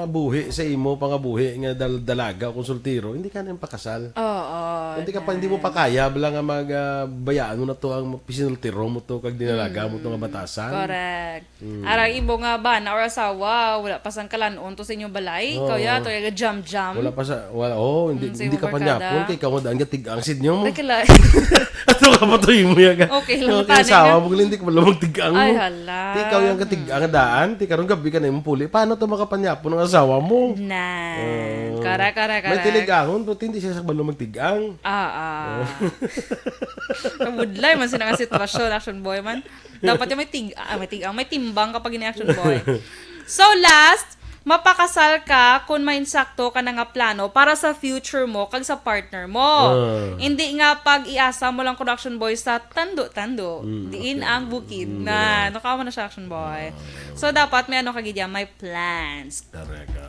buhi sa imo, pangabuhi nga dalaga o konsultiro, hindi ka na pakasal. Hindi mo pa kaya, bala nga magbayaan mo na to ang pisinultiro mo to, kag dinalaga mo to nga batasan. Correct. Arang ibo nga ba na or asawa, wala pa sang kalanon to sa inyong balay. Ikaw ya, to yung jam-jam. Wala pa sa, hindi ka pa nyapon, kay ikaw ang gatig-ang sidnyo mo. Nakila. Ato ka pa to yung muya ka. Okay lang, kaya asawa mo, hindi ka malumang tigang mo. Ay, hala. Di ikaw yung gatig-ang daan, di karong gabi ka na yung puli. Paano to makapanyapon ng asawa mo? Kara. May tiligangon, pero hindi siya sa balong magtigang. Kabudlay man sila nga sitwasyon, action boy man. Dapat yung may timbang kapag ini-action boy. So last, mapakasal ka kung may insakto ka na nga plano para sa future mo kag sa partner mo. Hindi nga pag iasa mo lang action boy sa tando-tando. Diin ang bukid na. Nakawa na siya action boy. So dapat may kagidya, may plans.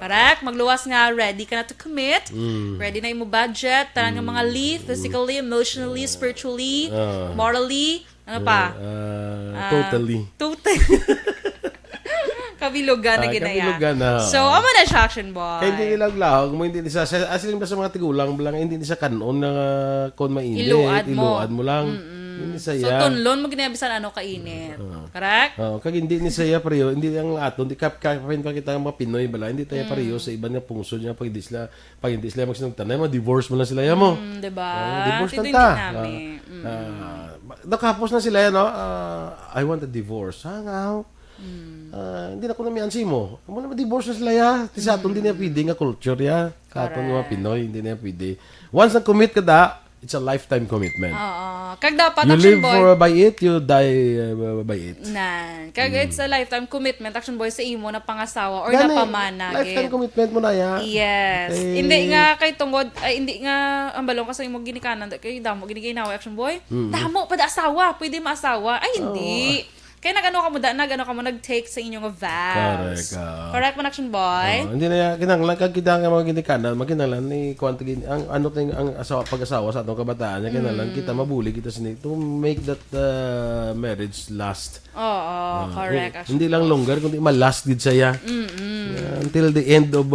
Correct? Magluwas nga, ready ka na to commit. Ready na imo budget. Tanan yung mga leave, physically, emotionally, spiritually, morally. Ano pa? Totally. Kabilugan na ginaya. Kabilugan na. So, amo na siya action boy. Kaya hindi nilang lahog mo, hindi nisa, asiling ba sa mga tigulang, bilang hindi nisa kanon na kung mainit, Iluad mo lang. Hindi So, saya. tunlon mo ginabisan kainit. Correct? Kag hindi ni saya pareho, hindi ang aton, di kapin pa kita mga Pinoy bala, hindi tayo pareho sa iba nga pungso niya pag hindi sila magsinugtanay, ma-divorce mo lang sila ya mo. Diba? Divorce Tito lang ta. hindi namin. Nakapos na sila yan, no? I want a divorce. Nga, hindi na ko namiansi mo. Muna ma-divorce na sila ya. Tisa aton, hindi na pwede nga culture ya. Katon nga Pinoy, hindi na pwede. Once na-commit ka da, it's a lifetime commitment. Kag dapat You action live boy. by it, you die by it. Kag it's a lifetime commitment action boy sa imo na pangasawa or na pamana. Lifetime commitment mo na ya. Yes. Hindi nga kay tungod, hindi nga ang balong ka sa imo ginikanan kay damo giniginawa action boy. Damo pa da asawa, pwede maasawa. Ay hindi. Kaya nag-ano ka mo, nag-take sa inyong vows. Correct man action boy? Hindi na kinanglan kag kita nga mga ginikanan, makinanglan ni kwantigi ang ang asawa pag-asawa sa atong kabataan, kinanglan kita mabuli kita sini to make that marriage last. Correct action. Hindi lang longer kundi ma-last gid saya. Until the end of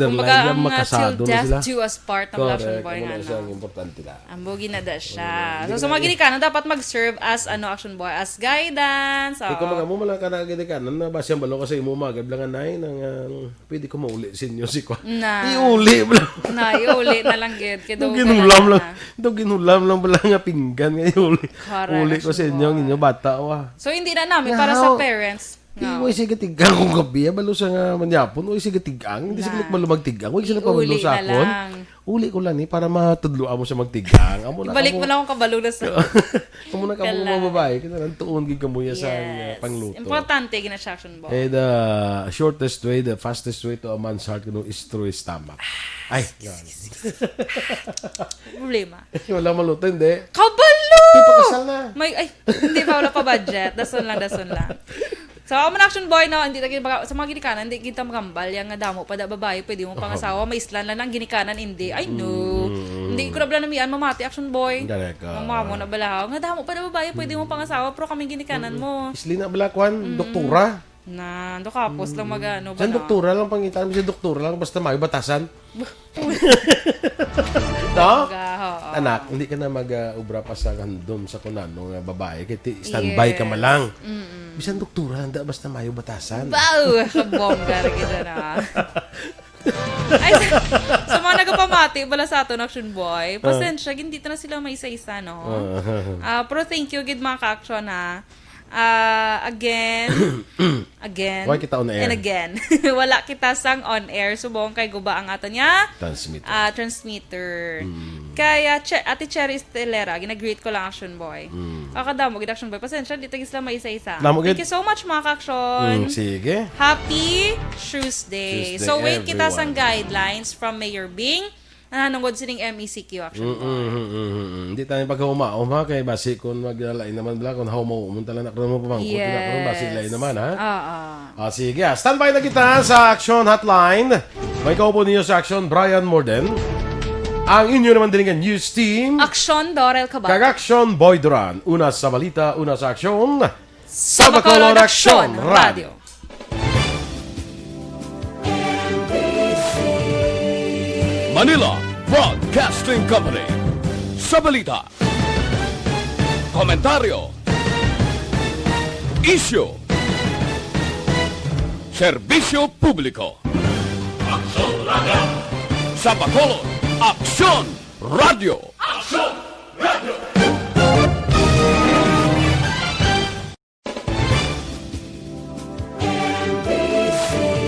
their life, makasado na sila. Till death do us part ng action boy nga. Ang importante na. Ang bugi na da siya. So, sa mga ginikanan, dapat mag-serve as action boy, as guidance. Ikaw mga mo malang ka na ginikanan na basi ang balo kasi imo magablangan nay nang pwede ko mauli sinyo si kwa. Iuli mo lang. Iuli na lang gid. Ginulam lang. Ginulam lang bala nga pinggan nga iuli. Uli ko sa inyo bata wa. So hindi na namin para sa parents. Uy, sige tigang kung gabi. Balo sa nga manyapon. Uy, sige tigang. Hindi sige malumagtigang. Uy, sila pa Iuli malo sa na akon. lang. Uli ko lang para matudloan mo sa magtigang. Balik mo lang akong kabalo na sa... Amo na ka mo babae. Kita lang tuon gid kamuya sa pangluto. Importante gina-action boy. The shortest way, the fastest way to a man's heart is through his stomach. Ay, yan. Problema. Wala maluto, hindi. Kabalo! Di pa kasal na. Hindi pa, wala pa budget. Dason lang. So, man action boy na hindi sa mga ginikanan, hindi kita magambal yang nga damo pa da babae, pwede mo pangasawa, may islan lang ng ginikanan, hindi. I know. Hindi ko na bala namian mamati action boy. Mama mo na bala, nga damo pa da babae, pwede mo pangasawa, pero kami ginikanan mo. Isli na bala kwan, doktora. Do kapos lang magano ba na. Doktora lang pangitan mo si doktora lang basta may batasan. No? Anak, hindi ka na mag-ubra pa sa kandom sa kunano nga babae. Kaya standby ka malang. Bisan doktora, handa basta mayo batasan. Wow! Kabongga rin kita na. Ay, sa mga nagapamati, bala sa ato action boy, pasensya, hindi na sila may isa-isa, no? Pero thank you, gid mga ka-action, ha? Again, Why kita on air? and again. Wala kita sang on air. Subong kay guba ang ato niya transmitter. Kaya Ate Cherry Estelera, ginag-greet ko lang action boy. Kakadamo gid action boy. Pasensya dito gid sila may isa-isa. Thank you so much mga ka-action. Sige. Happy Tuesday. So wait kita sang guidelines from Mayor Bing. Nananungod sining MECQ action boy. Hindi tayo pagkauma kay basi kung maglalain naman bala kung haumo umunta lang na mo pamangkot na kung basi lain naman ha. Sige, standby na kita sa Aksyon Hotline. May kaupo ninyo sa Aksyon, Brian Morden. Ang inyo naman din news team. Aksyon, Dorel, Cabatu. Kag-Aksyon, Boy Duran. Una sa balita, una sa aksyon. Sa Bacolod Aksyon Radio. Manila Broadcasting Company. Sa balita. Komentaryo. Issue. Serbisyo publiko. Sa Bacolod, Aksyon Radio.